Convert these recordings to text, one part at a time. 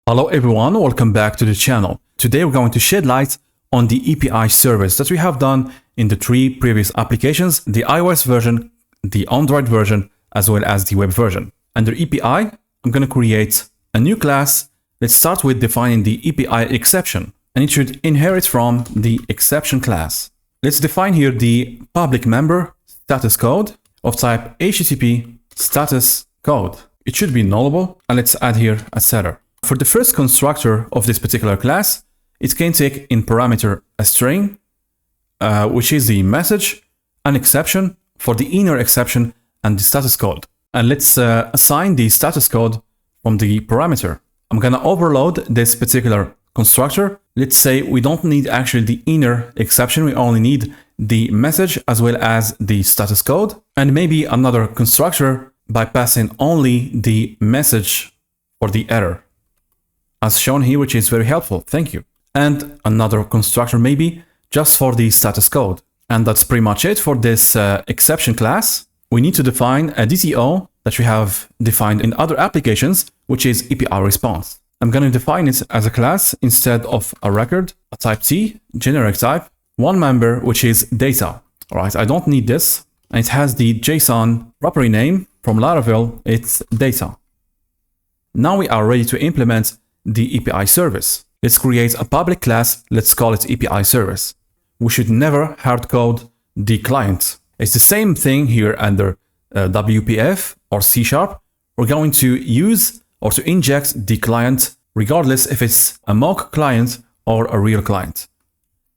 Hello everyone, welcome back to the channel. Today we're going to shed light on the API service that we have done in the three previous applications, the iOS version, the Android version, as well as the web version. Under API, I'm going to create a new class. Let's start with defining the API exception, and it should inherit from the exception class. Let's define here the public member status code of type HTTP status code. It should be nullable, and let's add here a setter. For the first constructor of this particular class, it can take in parameter a string, which is the message, an exception for the inner exception, and the status code. And let's assign the status code from the parameter. I'm going to overload this particular constructor. Let's say we don't need actually the inner exception. We only need the message as well as the status code, and maybe another constructor by passing only the message for the error, as shown here, which is very helpful. Thank you. And another constructor maybe just for the status code. And that's pretty much it for this exception class. We need to define a DTO that we have defined in other applications, which is API response. I'm going to define it as a class instead of a record, a type T, generic type, one member, which is data. All right, I don't need this. And it has the JSON property name from Laravel, it's data. Now we are ready to implement the API service. Let's create a public class. Let's call it API service. We should never hardcode the client. It's the same thing here under WPF or C#. We're going to use or to inject the client regardless if it's a mock client or a real client.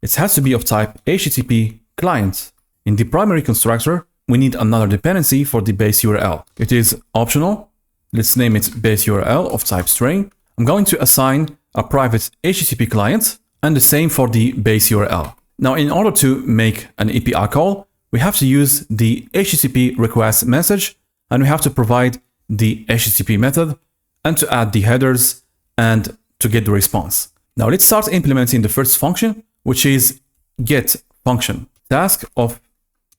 It has to be of type HTTP client. In the primary constructor, we need another dependency for the base URL. It is optional. Let's name it base URL of type string. I'm going to assign a private HTTP client and the same for the base URL. Now, in order to make an API call, we have to use the HTTP request message, and we have to provide the HTTP method and to add the headers and to get the response. Now let's start implementing the first function, which is get function, task of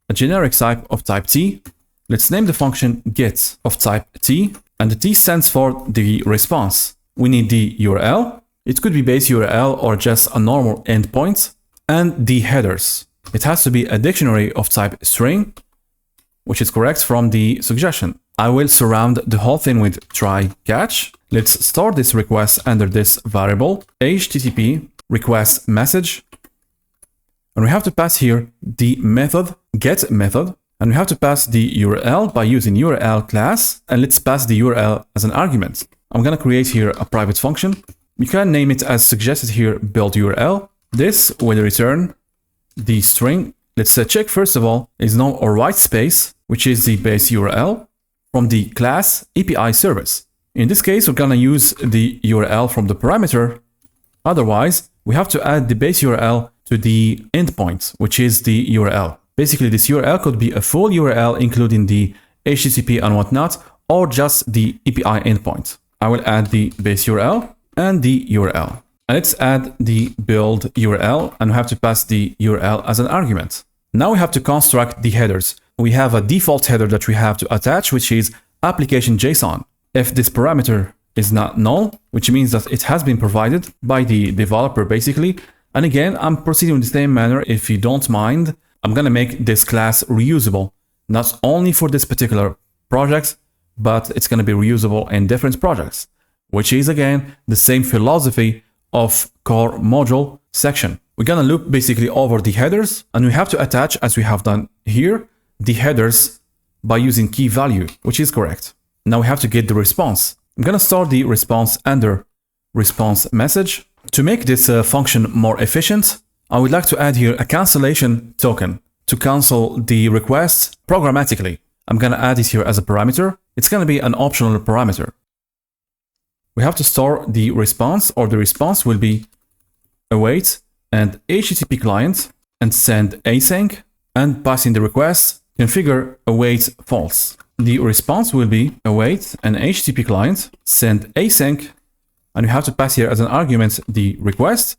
a generic type of type T. Let's name the function get of type T, and the T stands for the response. We need the URL. It could be base URL or just a normal endpoint, and the headers. It has to be a dictionary of type string, which is correct from the suggestion. I will surround the whole thing with try catch. Let's store this request under this variable HTTP request message. And we have to pass here the method get method, and we have to pass the URL by using URL class, and let's pass the URL as an argument. I'm going to create here a private function. You can name it as suggested here, build URL. This will return the string. Let's check first of all, is no or white space, which is the base URL from the class API service. In this case, we're going to use the URL from the parameter. Otherwise, we have to add the base URL to the endpoint, which is the URL. Basically, this URL could be a full URL, including the HTTP and whatnot, or just the API endpoint. I will add the base URL and the URL. And let's add the build URL, and we have to pass the URL as an argument. Now we have to construct the headers. We have a default header that we have to attach, which is application JSON. If this parameter is not null, which means that it has been provided by the developer basically. And again, I'm proceeding in the same manner. If you don't mind, I'm going to make this class reusable, not only for this particular project, but it's going to be reusable in different projects, which is again the same philosophy of core module section. We're going to loop basically over the headers, and we have to attach, as we have done here, the headers by using key value, which is correct. Now we have to get the response. I'm going to store the response under response message. To make this function more efficient, I would like to add here a cancellation token to cancel the request programmatically. I'm going to add it here as a parameter. It's going to be an optional parameter. We have to store the response, or the response will be await and HTTP client and send async, and passing the request, configure await false. The response will be await and HTTP client, send async, and we have to pass here as an argument the request,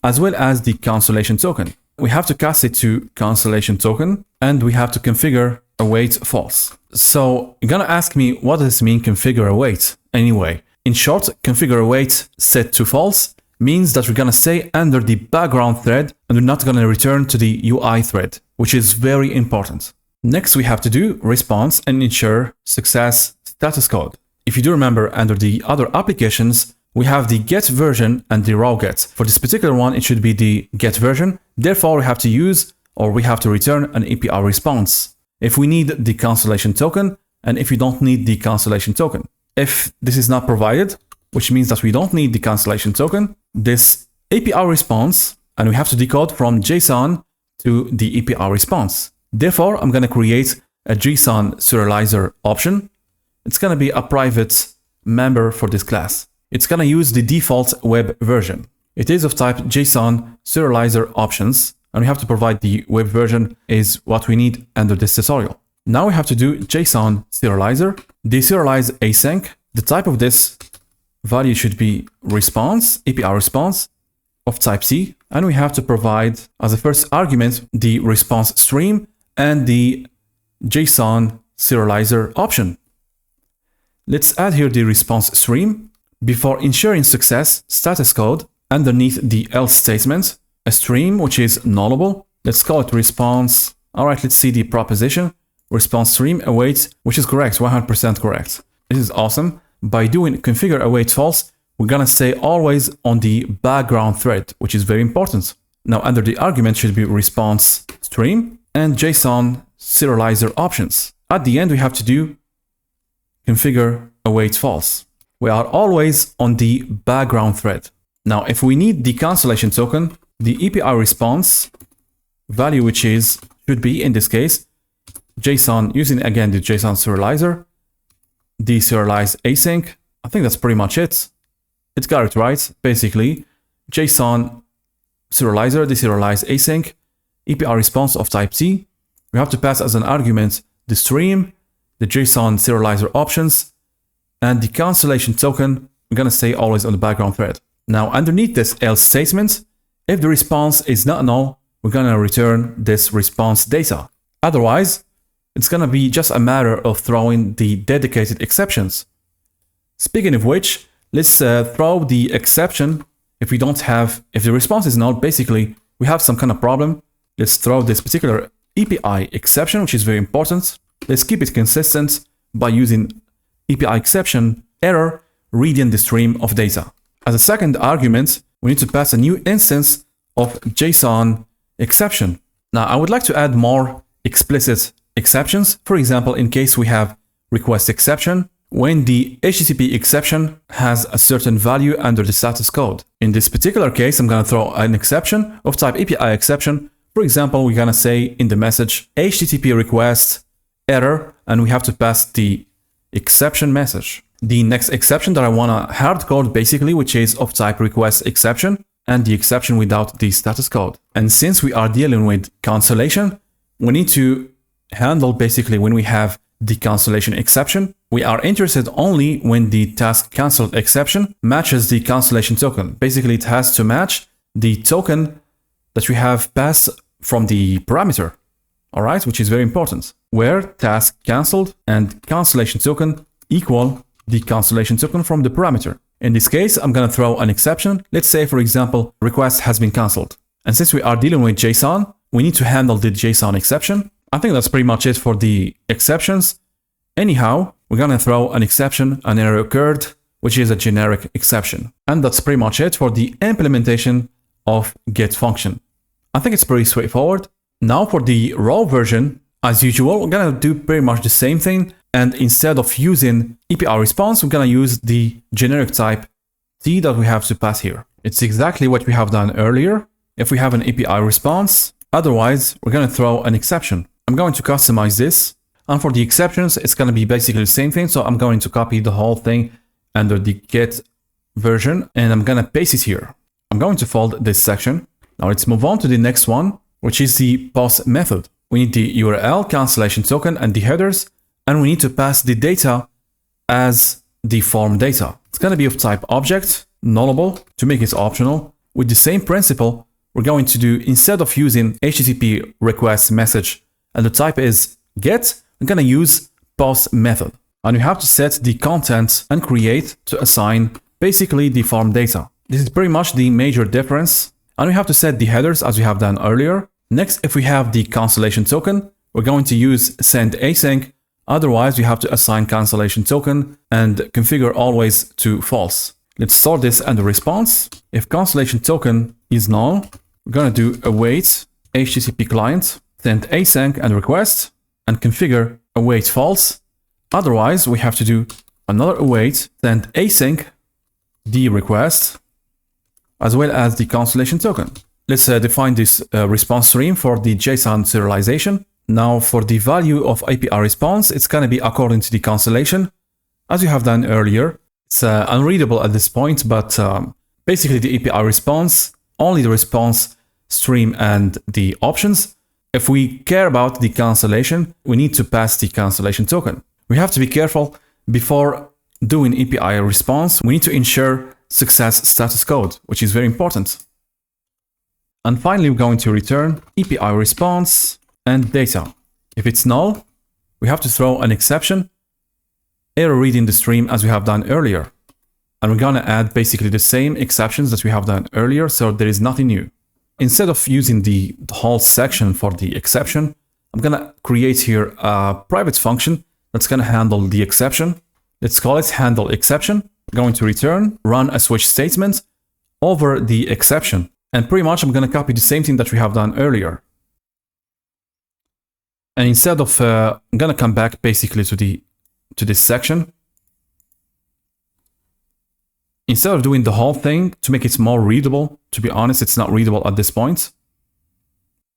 as well as the cancellation token. We have to cast it to cancellation token, and we have to configure await false. So you're gonna ask me, what does this mean, configure await? Anyway, In short, configure await set to false means that we're going to stay under the background thread and we're not going to return to the UI thread, which is very important. Next, we have to do response and ensure success status code. If you do remember, under the other applications, we have the get version and the raw get. For this particular one, it should be the get version. Therefore, we have to use or we have to return an API response if we need the cancellation token and if you don't need the cancellation token. If this is not provided, which means that we don't need the cancellation token, this API response, and we have to decode from JSON to the API response. Therefore, I'm going to create a JSON serializer option. It's going to be a private member for this class. It's going to use the default web version. It is of type JSON serializer options, and we have to provide the web version is what we need under this tutorial. Now we have to do JSON serializer, deserialize async. The type of this value should be response, API response of type C, and we have to provide as a first argument the response stream and the JSON serializer option. Let's add here the response stream. Before ensuring success status code, underneath the else statement, a stream which is nullable. Let's call it response. All right, let's see the proposition. Response stream awaits, which is correct, 100% correct. This is awesome. By doing configure await false, we're gonna stay always on the background thread, which is very important. Now under the argument should be response stream and JSON serializer options. At the end, we have to do configure await false. We are always on the background thread. Now, if we need the cancellation token, the API response value, which is should be in this case JSON, using again the JSON serializer, deserialize async. I think that's pretty much it. It's got it right. Basically, JSON serializer, deserialize async, API response of type C. We have to pass as an argument the stream, the JSON serializer options, and the cancellation token. We're going to stay always on the background thread. Now, underneath this else statement, if the response is not null, we're going to return this response data. Otherwise, it's going to be just a matter of throwing the dedicated exceptions. Speaking of which, let's throw the exception if the response is null. Basically, we have some kind of problem. Let's throw this particular API exception, which is very important. Let's keep it consistent by using API exception error reading the stream of data. As a second argument, we need to pass a new instance of JSON exception. Now, I would like to add more explicit exceptions. For example, in case we have request exception, when the HTTP exception has a certain value under the status code. In this particular case, I'm going to throw an exception of type API exception. For example, we're going to say in the message HTTP request error, and we have to pass the exception message. The next exception that I want to hard code basically, which is of type request exception, and the exception without the status code. And since we are dealing with cancellation, we need to handle basically when we have the cancellation exception. We are interested only when the task cancelled exception matches the cancellation token. Basically, it has to match the token that we have passed from the parameter. All right, which is very important. Where task cancelled and cancellation token equal the cancellation token from the parameter. In this case, I'm going to throw an exception. Let's say, for example, request has been cancelled. And since we are dealing with JSON, we need to handle the JSON exception. I think that's pretty much it for the exceptions. Anyhow, we're going to throw an exception, an error occurred, which is a generic exception. And that's pretty much it for the implementation of get function. I think it's pretty straightforward. Now for the raw version, as usual, we're going to do pretty much the same thing. And instead of using API response, we're going to use the generic type T that we have to pass here. It's exactly what we have done earlier. If we have an API response, otherwise, we're going to throw an exception. I'm going to customize this. And for the exceptions, it's going to be basically the same thing. So I'm going to copy the whole thing under the get version, and I'm going to paste it here. I'm going to fold this section. Now let's move on to the next one, which is the post method. We need the URL, cancellation token, and the headers, and we need to pass the data as the form data. It's going to be of type object, nullable, to make it optional. With the same principle, we're going to do, instead of using HTTP request message and the type is get, we're going to use post method. And we have to set the content and create to assign basically the form data. This is pretty much the major difference. And we have to set the headers as we have done earlier. Next, if we have the cancellation token, we're going to use send async. Otherwise, we have to assign cancellation token and configure always to false. Let's store this under response. If cancellation token is null, we're going to do await HTTP client, send async and request, and configure await false. Otherwise, we have to do another await, send async, the request, as well as the cancellation token. Let's define this response stream for the JSON serialization. Now for the value of API response, it's going to be according to the cancellation, as you have done earlier. It's unreadable at this point, but basically the API response, only the response stream and the options. If we care about the cancellation, we need to pass the cancellation token. We have to be careful before doing API response. We need to ensure success status code, which is very important. And finally, we're going to return API response and data. If it's null, we have to throw an exception, error reading the stream as we have done earlier. And we're going to add basically the same exceptions that we have done earlier, so there is nothing new. Instead of using the whole section for the exception, I'm going to create here a private function that's going to handle the exception. Let's call it handle exception. I'm going to return, run a switch statement over the exception. And pretty much I'm going to copy the same thing that we have done earlier. And instead of, I'm going to come back basically to this section. Instead of doing the whole thing to make it more readable, to be honest, it's not readable at this point.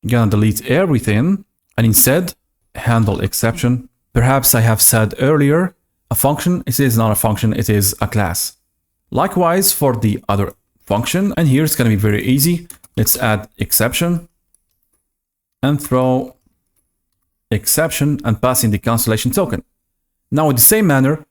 I'm going to delete everything and instead handle exception. Perhaps I have said earlier, a function, it is not a function, it is a class. Likewise for the other function, and here it's going to be very easy. Let's add exception and throw exception and pass in the cancellation token. Now in the same manner,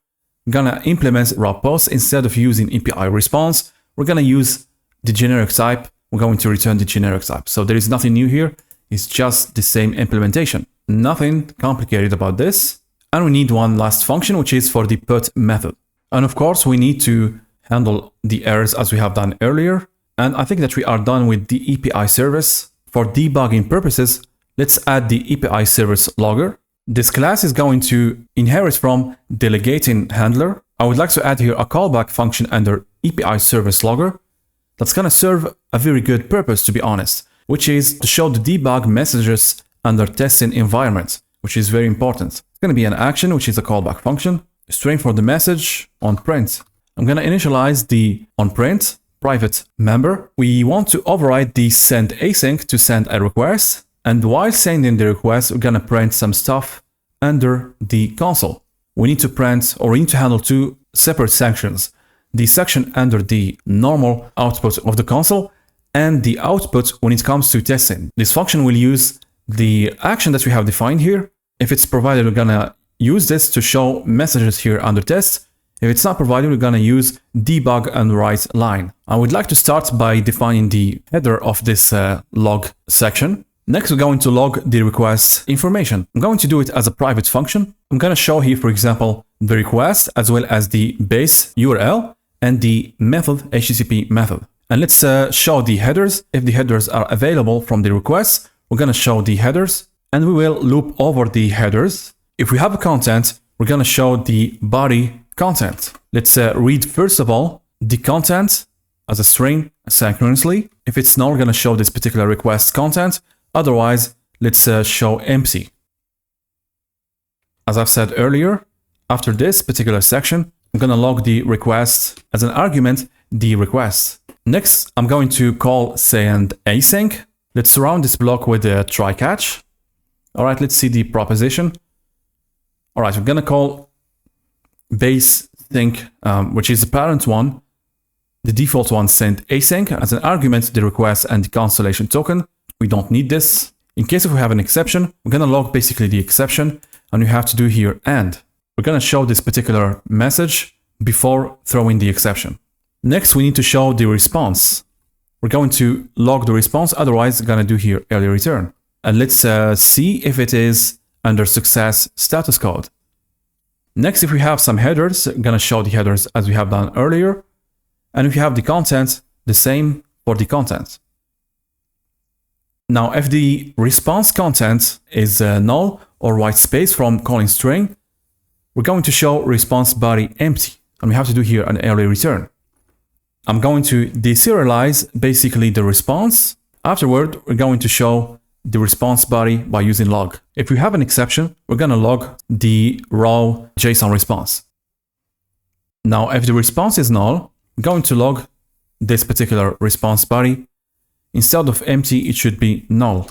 I'm gonna implement raw post. Instead of using API response, we're gonna use the generic type. We're going to return the generic type. So there is nothing new here. It's just the same implementation. Nothing complicated about this. And we need one last function, which is for the put method. And of course, we need to handle the errors as we have done earlier. And I think that we are done with the API service. For debugging purposes, let's add the API service logger. This class is going to inherit from delegating handler. I would like to add here a callback function under API service logger. That's going to serve a very good purpose, to be honest, which is to show the debug messages under testing environment, which is very important. It's going to be an action, which is a callback function. String for the message on print. I'm going to initialize the onPrint private member. We want to override the send async to send a request. And while sending the request, we're going to print some stuff under the console. We need to print, or we need to handle two separate sections. The section under the normal output of the console and the output when it comes to testing. This function will use the action that we have defined here. If it's provided, we're going to use this to show messages here under test. If it's not provided, we're going to use debug and write line. I would like to start by defining the header of this log section. Next, we're going to log the request information. I'm going to do it as a private function. I'm going to show here, for example, the request as well as the base URL and the method HTTP method. And let's show the headers. If the headers are available from the request, we're going to show the headers and we will loop over the headers. If we have a content, we're going to show the body content. Let's read first of all the content as a string synchronously. If it's null, we're going to show this particular request content. Otherwise, let's show empty. As I've said earlier, after this particular section, I'm going to log the request as an argument, the request. Next, I'm going to call send async. Let's surround this block with a try catch. All right, let's see the proposition. All right, we're going to call base sync, which is the parent one. The default one, send async, as an argument, the request and the cancellation token. We don't need this. In case if we have an exception, we're going to log basically the exception, and we have to do here and. We're going to show this particular message before throwing the exception. Next, we need to show the response. We're going to log the response, otherwise we're going to do here early return. And let's see if it is under success status code. Next, if we have some headers, I'm going to show the headers as we have done earlier. And if you have the content, the same for the content. Now, if the response content is null or white space from calling string, we're going to show response body empty. And we have to do here an array return. I'm going to deserialize basically the response. Afterward, we're going to show the response body by using log. If we have an exception, we're going to log the raw JSON response. Now, if the response is null, I'm going to log this particular response body. Instead of empty, it should be null.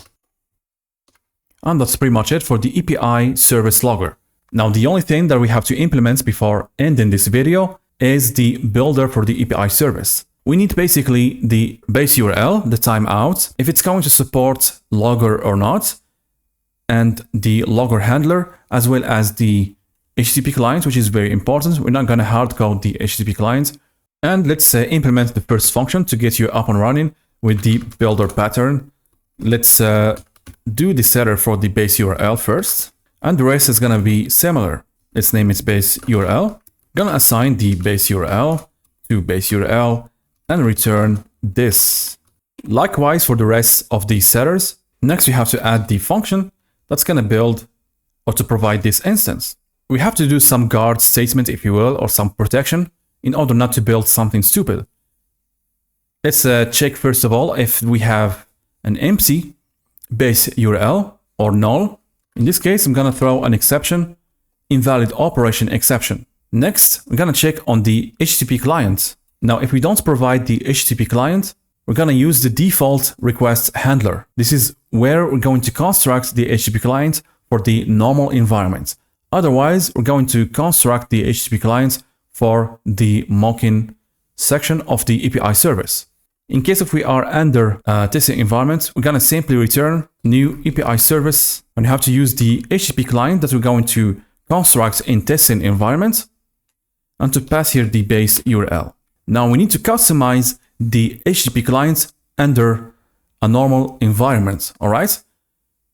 And that's pretty much it for the API service logger. Now, the only thing that we have to implement before ending this video is the builder for the API service. We need basically the base URL, the timeout, if it's going to support logger or not, and the logger handler, as well as the HTTP client, which is very important. We're not going to hard code the HTTP client. And let's implement the first function to get you up and running with the builder pattern. Let's do the setter for the base URL first. And the rest is going to be similar. Let's name it base URL. Going to assign the base URL to base URL and return this. Likewise for the rest of the setters. Next, we have to add the function that's going to build or to provide this instance. We have to do some guard statement, if you will, or some protection in order not to build something stupid. Let's check first of all if we have an empty base URL or null. In this case, I'm going to throw an exception, invalid operation exception. Next, we're going to check on the HTTP client. Now, if we don't provide the HTTP client, we're going to use the default request handler. This is where we're going to construct the HTTP client for the normal environment. Otherwise, we're going to construct the HTTP client for the mocking section of the API service. In case if we are under testing environment, we're going to simply return new API service and have to use the HTTP client that we're going to construct in testing environment and to pass here the base URL. Now we need to customize the HTTP client under a normal environment. All right.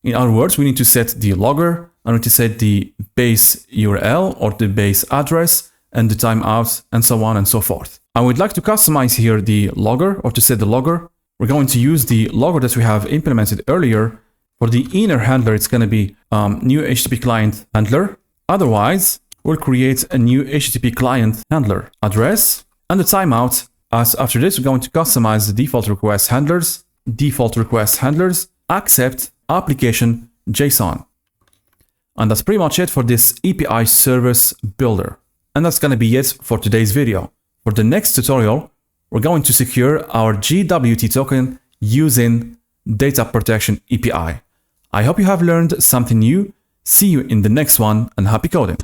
In other words, we need to set the logger and we need to set the base URL or the base address and the timeout and so on and so forth. I would like to customize here the logger or to set the logger. We're going to use the logger that we have implemented earlier. For the inner handler, it's going to be new HTTP client handler. Otherwise, we'll create a new HTTP client handler address and the timeout. As after this, we're going to customize the default request handlers. Default request handlers accept application JSON. And that's pretty much it for this API service builder. And that's going to be it for today's video. For the next tutorial, we're going to secure our GWT token using Data Protection API. I hope you have learned something new. See you in the next one and happy coding.